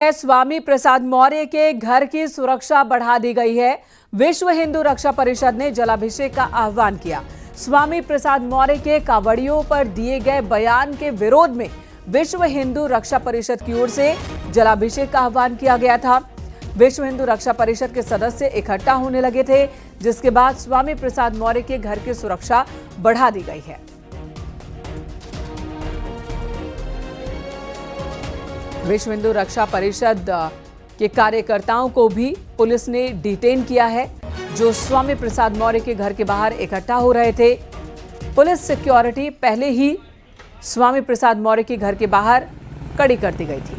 स्वामी प्रसाद मौर्य के घर की सुरक्षा बढ़ा दी गई है। विश्व हिंदू रक्षा परिषद ने जलाभिषेक का आह्वान किया। स्वामी प्रसाद मौर्य के कांवड़ियों पर दिए गए बयान के विरोध में विश्व हिंदू रक्षा परिषद की ओर से जलाभिषेक का आह्वान किया गया था। विश्व हिंदू रक्षा परिषद के सदस्य इकट्ठा होने लगे थे, जिसके बाद स्वामी प्रसाद मौर्य के घर की सुरक्षा बढ़ा दी गई है। विश्व हिंदू रक्षा परिषद के कार्यकर्ताओं को भी पुलिस ने डिटेन किया है, जो स्वामी प्रसाद मौर्य के घर के बाहर इकट्ठा हो रहे थे। पुलिस सिक्योरिटी पहले ही स्वामी प्रसाद मौर्य के घर के बाहर कड़ी कर दी गई थी।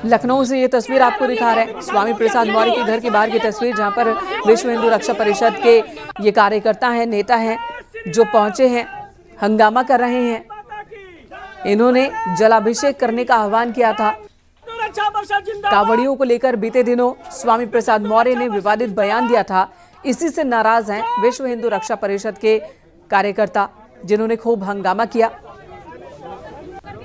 लखनऊ से ये तस्वीर आपको दिखा रहे हैं, स्वामी प्रसाद मौर्य के घर के बाहर की तस्वीर, जहां पर विश्व हिंदू रक्षा परिषद के ये कार्यकर्ता हैं, नेता हैं, जो पहुंचे हैं, हंगामा कर रहे हैं। इन्होंने जलाभिषेक करने का आह्वान किया था। कांवड़ियों को लेकर बीते दिनों स्वामी प्रसाद मौर्य ने विवादित बयान दिया था। इसी से नाराज हैं विश्व हिंदू रक्षा परिषद के कार्यकर्ता, जिन्होंने खूब हंगामा किया।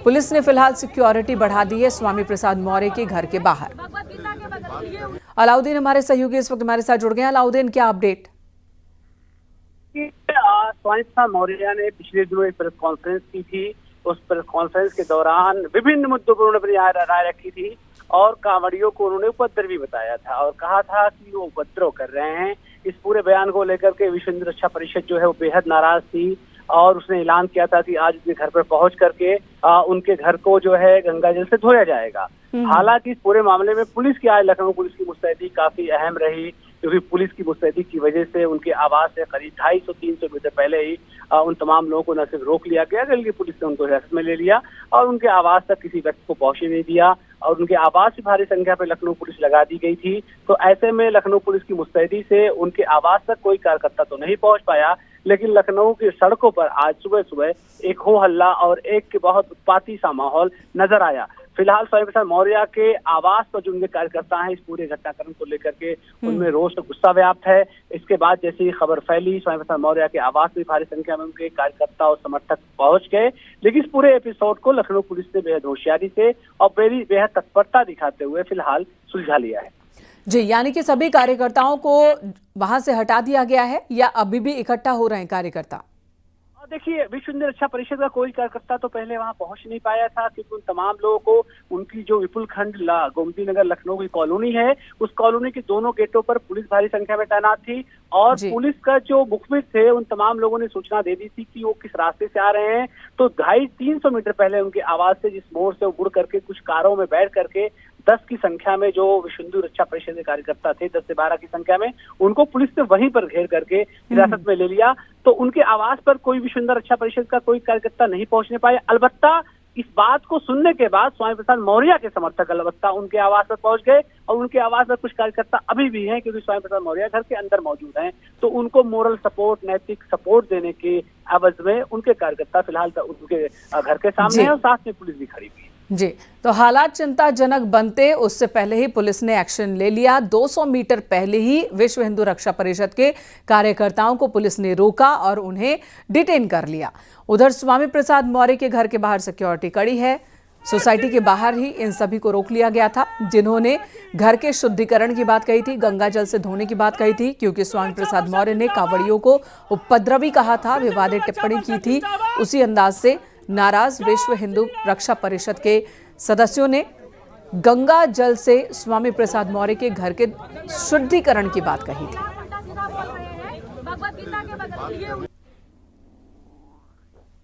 पुलिस ने फिलहाल सिक्योरिटी बढ़ा दी है स्वामी प्रसाद मौर्य के घर के बाहर। अलाउद्दीन हमारे सहयोगी इस वक्त हमारे साथ जुड़ गए हैं। अलाउद्दीन, क्या अपडेट? स्वामी प्रसाद मौर्य ने पिछले दिनों एक प्रेस कॉन्फ्रेंस की थी। उस प्रेस कॉन्फ्रेंस के दौरान विभिन्न मुद्दों पर उन्होंने अपनी राय रखी थी और कांवड़ियों को उन्होंने उपद्रवी बताया था और कहा था कि वो उपद्रव कर रहे हैं। इस पूरे बयान को लेकर के विश्व हिंदू रक्षा परिषद जो है वो बेहद नाराज थी और उसने ऐलान किया था कि आज उनके घर पर पहुंच करके उनके घर को जो है गंगा जल से धोया जाएगा। हालांकि इस पूरे मामले में पुलिस की आज लखनऊ पुलिस की मुस्तैदी काफी अहम रही, क्योंकि पुलिस की मुस्तैदी की वजह से उनके आवास से करीब 250-300 मीटर पहले ही उन तमाम लोगों को न सिर्फ रोक लिया गया, बल्कि पुलिस ने उनको हिरासत में ले लिया और उनके आवास तक किसी व्यक्ति को पहुंचने नहीं दिया और उनके आवास भी भारी संख्या पर लखनऊ पुलिस लगा दी गई थी। तो ऐसे में लखनऊ पुलिस की मुस्तैदी से उनके आवास तक कोई कार्यकर्ता तो नहीं पहुंच पाया, लेकिन लखनऊ की सड़कों पर आज सुबह सुबह एक हो हल्ला और एक बहुत उत्पाती सा माहौल नजर आया। फिलहाल स्वामी प्रसाद मौर्य के आवास पर जो उनके कार्यकर्ता हैं, इस पूरे घटनाक्रम को लेकर के उनमें रोष और गुस्सा व्याप्त है। इसके बाद जैसे ही खबर फैली, स्वामी प्रसाद मौर्य के आवास में भारी संख्या में उनके कार्यकर्ता और समर्थक पहुंच गए, लेकिन इस पूरे एपिसोड को लखनऊ पुलिस ने बेहद होशियारी से और बेहद तत्परता दिखाते हुए फिलहाल सुलझा लिया है। जी, यानी कि सभी कार्यकर्ताओं को वहां से हटा दिया गया है या अभी भी इकट्ठा हो रहे हैं कार्यकर्ता? देखिए, विश्व हिंदू रक्षा परिषद का कोई कार्यकर्ता तो पहले वहां पहुंच नहीं पाया था, क्योंकि उन तमाम लोगों को उनकी जो विपुल खंड गोमती नगर लखनऊ की कॉलोनी है, उस कॉलोनी के दोनों गेटों पर पुलिस भारी संख्या में तैनात थी और पुलिस का जो मुखबिर थे, उन तमाम लोगों ने सूचना दे दी थी कि वो किस रास्ते से आ रहे हैं। तो 250-300 मीटर पहले उनके आवास से जिस मोड़ से वो मुड़ करके कुछ कारों में बैठ करके 10 की संख्या में जो विश्व हिंदू रक्षा परिषद के कार्यकर्ता थे, 10 से 12 की संख्या में, उनको पुलिस ने वहीं पर घेर करके हिरासत में ले लिया। तो उनके आवास पर कोई विश्व हिंदू रक्षा परिषद का कोई कार्यकर्ता नहीं पहुंचने पाया। अलबत्ता इस बात को सुनने के बाद स्वामी प्रसाद मौर्य के समर्थक अलबत्ता उनके आवास पर पहुंच गए और उनके आवास पर कुछ कार्यकर्ता अभी भी हैं, क्योंकि स्वामी प्रसाद मौर्य घर के अंदर मौजूद हैं। तो उनको मोरल सपोर्ट, नैतिक सपोर्ट देने के एवज में उनके कार्यकर्ता फिलहाल उनके घर के सामने हैं और साथ में पुलिस भी खड़ी हुई है। जी, तो हालात चिंताजनक बनते उससे पहले ही पुलिस ने एक्शन ले लिया। 200 मीटर पहले ही विश्व हिंदू रक्षा परिषद के कार्यकर्ताओं को पुलिस ने रोका और उन्हें डिटेन कर लिया। उधर स्वामी प्रसाद मौर्य के घर के बाहर सिक्योरिटी कड़ी है। सोसाइटी के बाहर ही इन सभी को रोक लिया गया था, जिन्होंने घर के शुद्धिकरण की बात कही थी, गंगा जल से धोने की बात कही थी, क्योंकि स्वामी प्रसाद मौर्य ने कांवड़ियों को उपद्रवी कहा था, विवादित टिप्पणी की थी। उसी अंदाज से नाराज विश्व हिंदू रक्षा परिषद के सदस्यों ने गंगा जल से स्वामी प्रसाद मौर्य के घर के शुद्धिकरण की बात कही थी।